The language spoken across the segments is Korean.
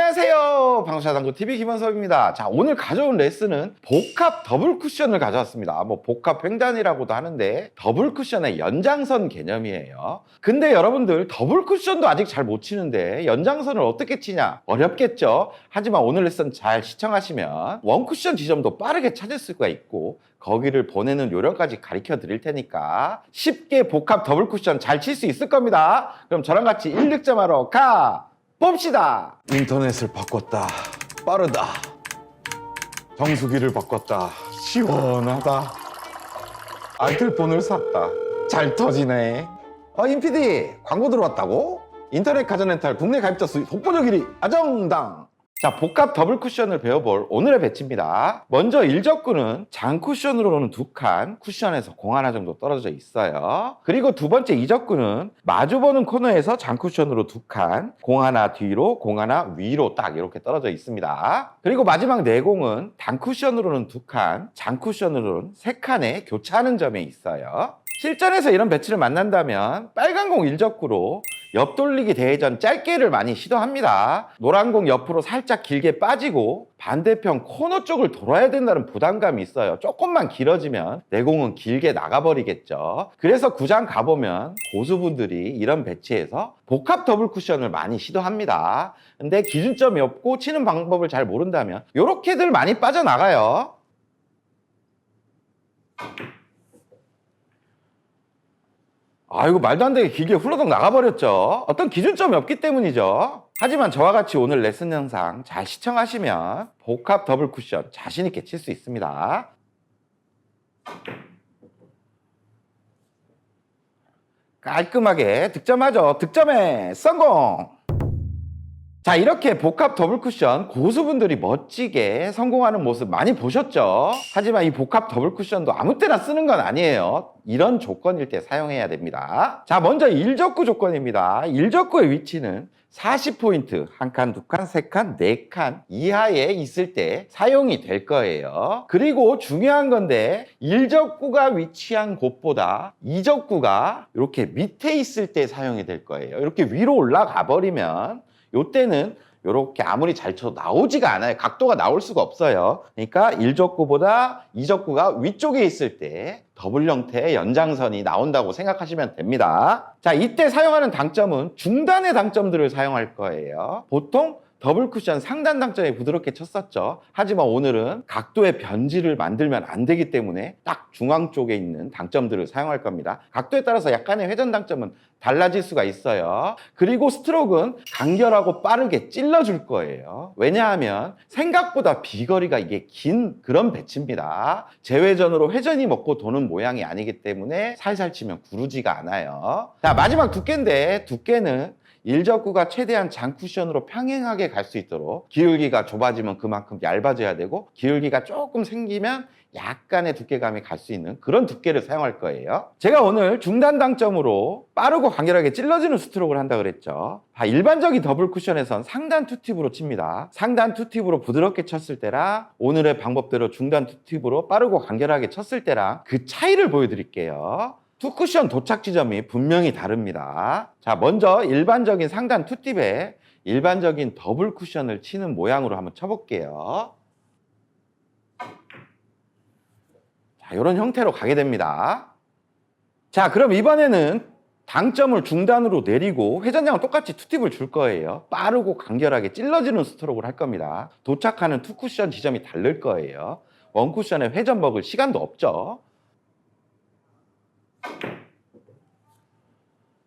안녕하세요. 방수자당구 TV 김원섭입니다. 자, 오늘 가져온 레슨은 복합 더블 쿠션을 가져왔습니다. 뭐 복합 횡단이라고도 하는데 더블 쿠션의 연장선 개념이에요. 근데 여러분들 더블 쿠션도 아직 잘 못 치는데 연장선을 어떻게 치냐? 어렵겠죠? 하지만 오늘 레슨 잘 시청하시면 원 쿠션 지점도 빠르게 찾을 수가 있고 거기를 보내는 요령까지 가르쳐 드릴 테니까 쉽게 복합 더블 쿠션 잘 칠 수 있을 겁니다. 그럼 저랑 같이 1득점하러 가! 봅시다. 인터넷을 바꿨다. 빠르다. 정수기를 바꿨다. 시원하다. 아이들폰을 샀다. 잘 터지네. 임PD 광고 들어왔다고? 인터넷 가전렌탈 국내 가입자 수 독보적 1위 아정당. 자, 복합 더블 쿠션을 배워볼 오늘의 배치입니다. 먼저 1적구는 장 쿠션으로는 2칸, 쿠션에서 공 하나 정도 떨어져 있어요. 그리고 두 번째 2적구는 마주보는 코너에서 장 쿠션으로 2칸, 공 하나 뒤로, 공 하나 위로 딱 이렇게 떨어져 있습니다. 그리고 마지막 4공은 단 쿠션으로는 2칸, 장 쿠션으로는 3칸에 교차하는 점에 있어요. 실전에서 이런 배치를 만난다면 빨간 공 1적구로 옆돌리기 대회전 짧게를 많이 시도합니다. 노란 공 옆으로 살짝 길게 빠지고 반대편 코너 쪽을 돌아야 된다는 부담감이 있어요. 조금만 길어지면 내 공은 길게 나가버리겠죠. 그래서 구장 가보면 고수분들이 이런 배치에서 복합 더블 쿠션을 많이 시도합니다. 근데 기준점이 없고 치는 방법을 잘 모른다면 이렇게들 많이 빠져나가요. 아이고, 말도 안 되게 길게 훌러덩 나가버렸죠. 어떤 기준점이 없기 때문이죠. 하지만 저와 같이 오늘 레슨 영상 잘 시청하시면 복합 더블 쿠션 자신 있게 칠 수 있습니다. 깔끔하게 득점하죠. 득점에 성공! 자, 이렇게 복합 더블 쿠션 고수분들이 멋지게 성공하는 모습 많이 보셨죠? 하지만 이 복합 더블 쿠션도 아무 때나 쓰는 건 아니에요. 이런 조건일 때 사용해야 됩니다. 자, 먼저 1적구 조건입니다. 1적구의 위치는 40포인트, 1칸, 2칸, 3칸, 4칸 이하에 있을 때 사용이 될 거예요. 그리고 중요한 건데 1적구가 위치한 곳보다 2적구가 이렇게 밑에 있을 때 사용이 될 거예요. 이렇게 위로 올라가 버리면 요때는 이렇게 아무리 잘 쳐도 나오지가 않아요. 각도가 나올 수가 없어요. 그러니까 1적구보다 2적구가 위쪽에 있을 때 더블 형태의 연장선이 나온다고 생각하시면 됩니다. 자, 이때 사용하는 당점은 중단의 당점들을 사용할 거예요. 보통 더블 쿠션 상단 당점에 부드럽게 쳤었죠. 하지만 오늘은 각도의 변질을 만들면 안 되기 때문에 딱 중앙 쪽에 있는 당점들을 사용할 겁니다. 각도에 따라서 약간의 회전 당점은 달라질 수가 있어요. 그리고 스트로크는 간결하고 빠르게 찔러줄 거예요. 왜냐하면 생각보다 비거리가 이게 긴 그런 배치입니다. 재회전으로 회전이 먹고 도는 모양이 아니기 때문에 살살 치면 구르지가 않아요. 자, 마지막 두께인데 두께는 1적구가 최대한 장 쿠션으로 평행하게 갈 수 있도록 기울기가 좁아지면 그만큼 얇아져야 되고 기울기가 조금 생기면 약간의 두께감이 갈 수 있는 그런 두께를 사용할 거예요. 제가 오늘 중단 당점으로 빠르고 간결하게 찔러지는 스트로크를 한다 그랬죠. 일반적인 더블 쿠션에선 상단 투팁으로 칩니다. 상단 투팁으로 부드럽게 쳤을 때랑 오늘의 방법대로 중단 투팁으로 빠르고 간결하게 쳤을 때랑 그 차이를 보여드릴게요. 투쿠션 도착 지점이 분명히 다릅니다. 자, 먼저 일반적인 상단 투팁에 일반적인 더블 쿠션을 치는 모양으로 한번 쳐볼게요. 자, 이런 형태로 가게 됩니다. 자, 그럼 이번에는 당점을 중단으로 내리고 회전량은 똑같이 투팁을 줄 거예요. 빠르고 간결하게 찔러지는 스트로크를 할 겁니다. 도착하는 투쿠션 지점이 다를 거예요. 원쿠션에 회전 먹을 시간도 없죠.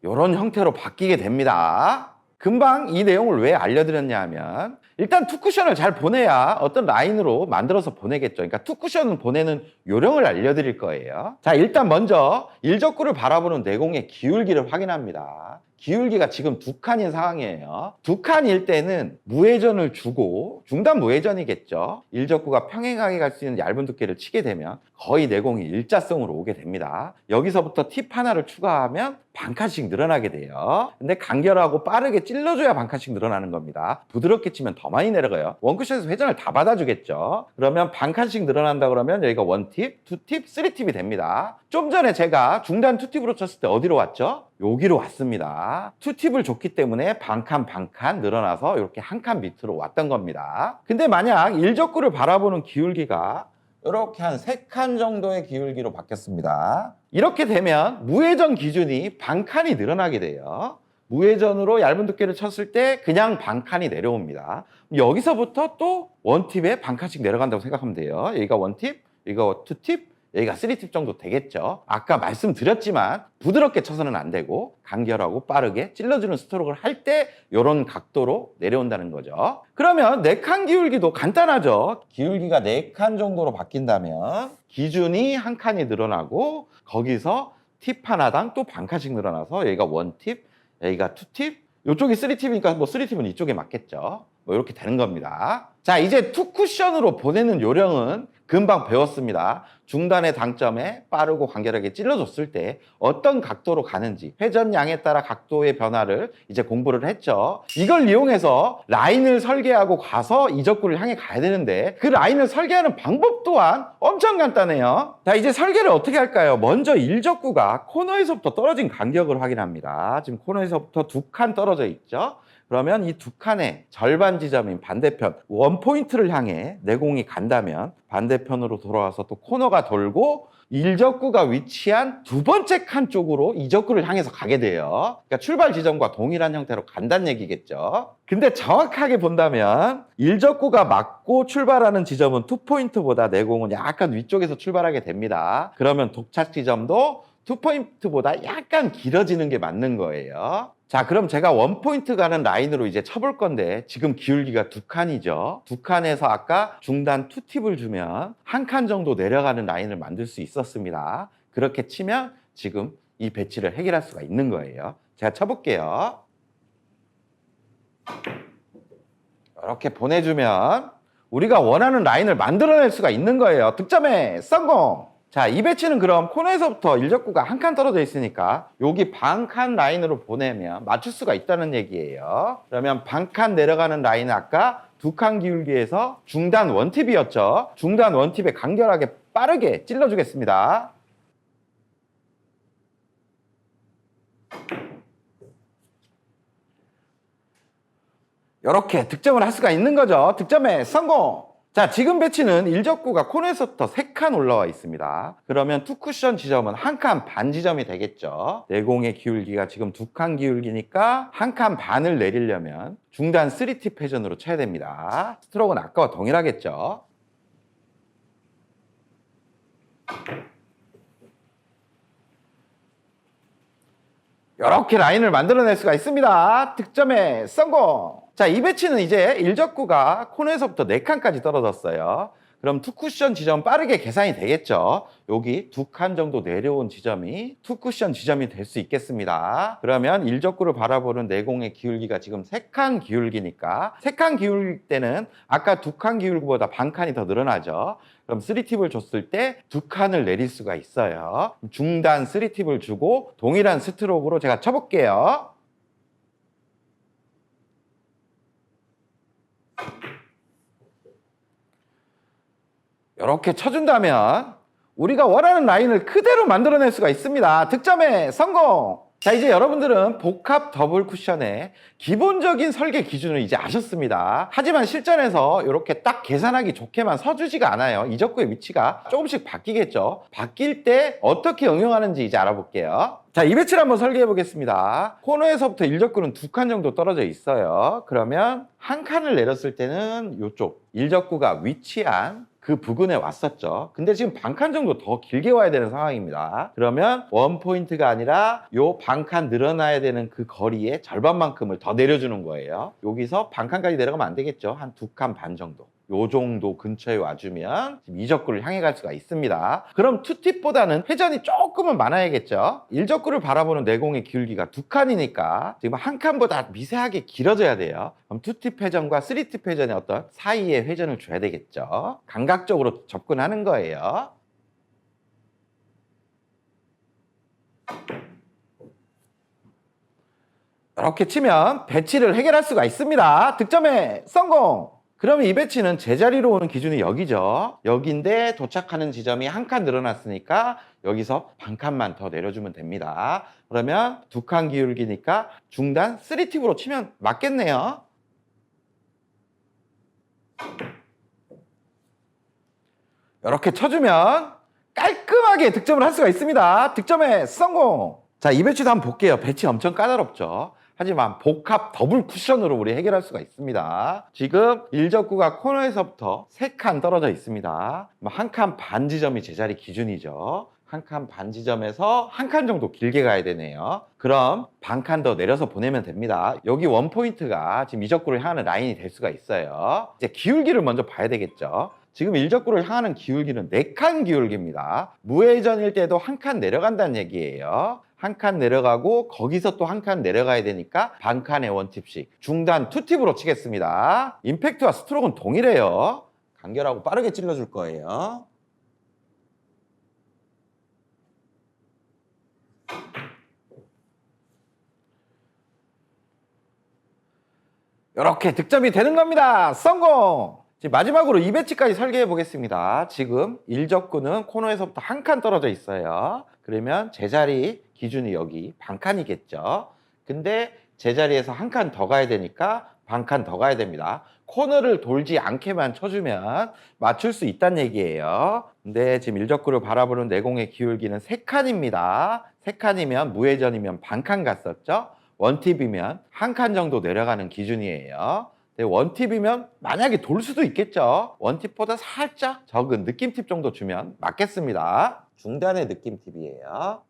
이런 형태로 바뀌게 됩니다. 금방 이 내용을 왜 알려드렸냐 하면 일단 투쿠션을 잘 보내야 어떤 라인으로 만들어서 보내겠죠. 그러니까 투쿠션을 보내는 요령을 알려드릴 거예요. 자, 일단 먼저 1적구를 바라보는 내공의 기울기를 확인합니다. 기울기가 지금 2칸인 상황이에요. 2칸일 때는 무회전을 주고 중단 무회전이겠죠. 1적구가 평행하게 갈 수 있는 얇은 두께를 치게 되면 거의 내공이 일자성으로 오게 됩니다. 여기서부터 팁 하나를 추가하면 반 칸씩 늘어나게 돼요. 근데 간결하고 빠르게 찔러줘야 반 칸씩 늘어나는 겁니다. 부드럽게 치면 더 많이 내려가요. 원쿠션에서 회전을 다 받아주겠죠. 그러면 반 칸씩 늘어난다 그러면 여기가 1팁, 2팁, 3팁이 됩니다. 좀 전에 제가 중단 2팁으로 쳤을 때 어디로 왔죠? 여기로 왔습니다. 투팁을 줬기 때문에 반칸 늘어나서 이렇게 한 칸 밑으로 왔던 겁니다. 근데 만약 일적구를 바라보는 기울기가 이렇게 한 3칸 정도의 기울기로 바뀌었습니다. 이렇게 되면 무회전 기준이 반칸이 늘어나게 돼요. 무회전으로 얇은 두께를 쳤을 때 그냥 반칸이 내려옵니다. 여기서부터 또 원팁에 반칸씩 내려간다고 생각하면 돼요. 여기가 원팁, 여기가 투팁, 여기가 3팁 정도 되겠죠. 아까 말씀드렸지만 부드럽게 쳐서는 안 되고 간결하고 빠르게 찔러주는 스트로크를 할 때 이런 각도로 내려온다는 거죠. 그러면 4칸 기울기도 간단하죠. 기울기가 4칸 정도로 바뀐다면 기준이 한 칸이 늘어나고 거기서 팁 하나당 또 반칸씩 늘어나서 여기가 원팁, 여기가 투팁, 이쪽이 3팁이니까 뭐 3팁은 이쪽에 맞겠죠. 뭐 이렇게 되는 겁니다. 자, 이제 투쿠션으로 보내는 요령은 금방 배웠습니다. 중단의 당점에 빠르고 간결하게 찔러줬을 때 어떤 각도로 가는지 회전량에 따라 각도의 변화를 이제 공부를 했죠. 이걸 이용해서 라인을 설계하고 가서 이적구를 향해 가야 되는데 그 라인을 설계하는 방법 또한 엄청 간단해요. 자, 이제 설계를 어떻게 할까요? 먼저 일적구가 코너에서부터 떨어진 간격을 확인합니다. 지금 코너에서부터 2칸 떨어져 있죠. 그러면 이 2칸의 절반 지점인 반대편 원포인트를 향해 내공이 간다면 반대편으로 돌아와서 또 코너가 돌고 일적구가 위치한 2번째 칸 쪽으로 이적구를 향해서 가게 돼요. 그러니까 출발 지점과 동일한 형태로 간다는 얘기겠죠. 근데 정확하게 본다면 일적구가 맞고 출발하는 지점은 2포인트보다 내공은 약간 위쪽에서 출발하게 됩니다. 그러면 도착 지점도 2포인트보다 약간 길어지는 게 맞는 거예요. 자, 그럼 제가 원포인트 가는 라인으로 이제 쳐볼 건데 지금 기울기가 2칸이죠. 2칸에서 아까 중단 투팁을 주면 한 칸 정도 내려가는 라인을 만들 수 있었습니다. 그렇게 치면 지금 이 배치를 해결할 수가 있는 거예요. 제가 쳐볼게요. 이렇게 보내주면 우리가 원하는 라인을 만들어낼 수가 있는 거예요. 득점에 성공! 자, 이 배치는 그럼 코너에서부터 일적구가 한 칸 떨어져 있으니까 여기 반칸 라인으로 보내면 맞출 수가 있다는 얘기예요. 그러면 반칸 내려가는 라인은 아까 2칸 기울기에서 중단 원팁이었죠. 중단 원팁에 간결하게 빠르게 찔러주겠습니다. 이렇게 득점을 할 수가 있는 거죠. 득점에 성공! 자, 지금 배치는 일적구가 코너에서부터 3칸 올라와 있습니다. 그러면 투쿠션 지점은 1칸 반 지점이 되겠죠. 내공의 기울기가 지금 2칸 기울기니까 1칸 반을 내리려면 중단 3팁 회전으로 쳐야 됩니다. 스트로크는 아까와 동일하겠죠. 이렇게 라인을 만들어낼 수가 있습니다. 득점에 성공! 자, 이 배치는 이제 일적구가 코너에서부터 4칸까지 떨어졌어요. 그럼 투쿠션 지점 빠르게 계산이 되겠죠. 여기 2칸 정도 내려온 지점이 투쿠션 지점이 될 수 있겠습니다. 그러면 일적구를 바라보는 내공의 기울기가 지금 3칸 기울기니까 3칸 기울기 때는 아까 2칸 기울기보다 반칸이 더 늘어나죠. 그럼 3팁을 줬을 때 2칸을 내릴 수가 있어요. 중단 3팁을 주고 동일한 스트로크로 제가 쳐볼게요. 이렇게 쳐준다면 우리가 원하는 라인을 그대로 만들어낼 수가 있습니다. 득점에 성공! 자, 이제 여러분들은 복합 더블 쿠션의 기본적인 설계 기준을 이제 아셨습니다. 하지만 실전에서 이렇게 딱 계산하기 좋게만 서주지가 않아요. 이적구의 위치가 조금씩 바뀌겠죠. 바뀔 때 어떻게 응용하는지 이제 알아볼게요. 자, 이 배치를 한번 설계해 보겠습니다. 코너에서부터 일적구는 2칸 정도 떨어져 있어요. 그러면 한 칸을 내렸을 때는 이쪽 일적구가 위치한 그 부근에 왔었죠. 근데 지금 반칸 정도 더 길게 와야 되는 상황입니다. 그러면 원포인트가 아니라 요 반칸 늘어나야 되는 그 거리의 절반만큼을 더 내려주는 거예요. 여기서 반칸까지 내려가면 안 되겠죠. 한 2칸 반 정도. 요 정도 근처에 와주면 이적구를 향해 갈 수가 있습니다. 그럼 투팁보다는 회전이 조금은 많아야겠죠. 일적구를 바라보는 내공의 기울기가 2칸이니까 지금 한 칸보다 미세하게 길어져야 돼요. 그럼 투팁 회전과 3팁 회전의 어떤 사이에 회전을 줘야 되겠죠. 감각적으로 접근하는 거예요. 이렇게 치면 배치를 해결할 수가 있습니다. 득점에 성공! 그러면 이 배치는 제자리로 오는 기준이 여기죠. 여기인데 도착하는 지점이 한 칸 늘어났으니까 여기서 반 칸만 더 내려주면 됩니다. 그러면 두 칸 기울기니까 중단 3팁으로 치면 맞겠네요. 이렇게 쳐주면 깔끔하게 득점을 할 수가 있습니다. 득점에 성공! 자, 이 배치도 한번 볼게요. 배치 엄청 까다롭죠. 하지만 복합 더블 쿠션으로 우리 해결할 수가 있습니다. 지금 일적구가 코너에서부터 3칸 떨어져 있습니다. 한 칸 반 지점이 제자리 기준이죠. 한 칸 반 지점에서 한 칸 정도 길게 가야 되네요. 그럼 반 칸 더 내려서 보내면 됩니다. 여기 원포인트가 지금 이적구를 향하는 라인이 될 수가 있어요. 이제 기울기를 먼저 봐야 되겠죠. 지금 일적구를 향하는 기울기는 4칸 기울기입니다. 무회전일 때도 한 칸 내려간다는 얘기예요. 한 칸 내려가고 거기서 또 한 칸 내려가야 되니까 반 칸에 원팁씩 중단 2팁으로 치겠습니다. 임팩트와 스트로크는 동일해요. 간결하고 빠르게 찔러줄 거예요. 이렇게 득점이 되는 겁니다. 성공! 지금 마지막으로 2배치까지 설계해 보겠습니다. 지금 일적구는 코너에서부터 한 칸 떨어져 있어요. 그러면 제자리 기준이 여기 반 칸이겠죠. 근데 제자리에서 한 칸 더 가야 되니까 반 칸 더 가야 됩니다. 코너를 돌지 않게만 쳐주면 맞출 수 있다는 얘기예요. 근데 지금 일적구를 바라보는 내공의 기울기는 3칸입니다. 3칸이면 무회전이면 반 칸 갔었죠. 원팁이면 한 칸 정도 내려가는 기준이에요. 원팁이면 만약에 돌 수도 있겠죠. 원팁보다 살짝 적은 느낌팁 정도 주면 맞겠습니다. 중단의 느낌팁이에요.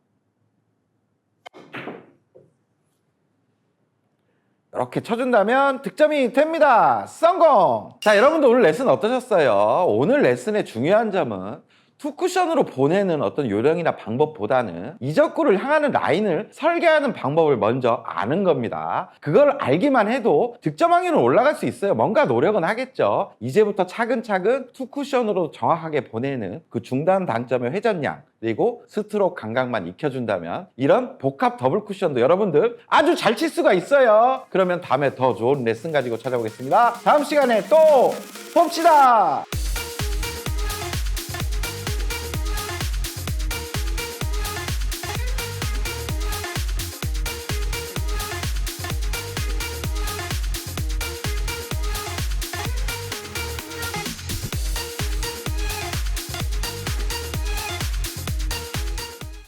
이렇게 쳐준다면 득점이 됩니다. 성공! 자, 여러분들 오늘 레슨 어떠셨어요? 오늘 레슨의 중요한 점은 투쿠션으로 보내는 어떤 요령이나 방법보다는 이적구를 향하는 라인을 설계하는 방법을 먼저 아는 겁니다. 그걸 알기만 해도 득점 확률은 올라갈 수 있어요. 뭔가 노력은 하겠죠. 이제부터 차근차근 투쿠션으로 정확하게 보내는 그 중단 당점의 회전량 그리고 스트로크 감각만 익혀준다면 이런 복합 더블 쿠션도 여러분들 아주 잘 칠 수가 있어요. 그러면 다음에 더 좋은 레슨 가지고 찾아오겠습니다. 다음 시간에 또 봅시다.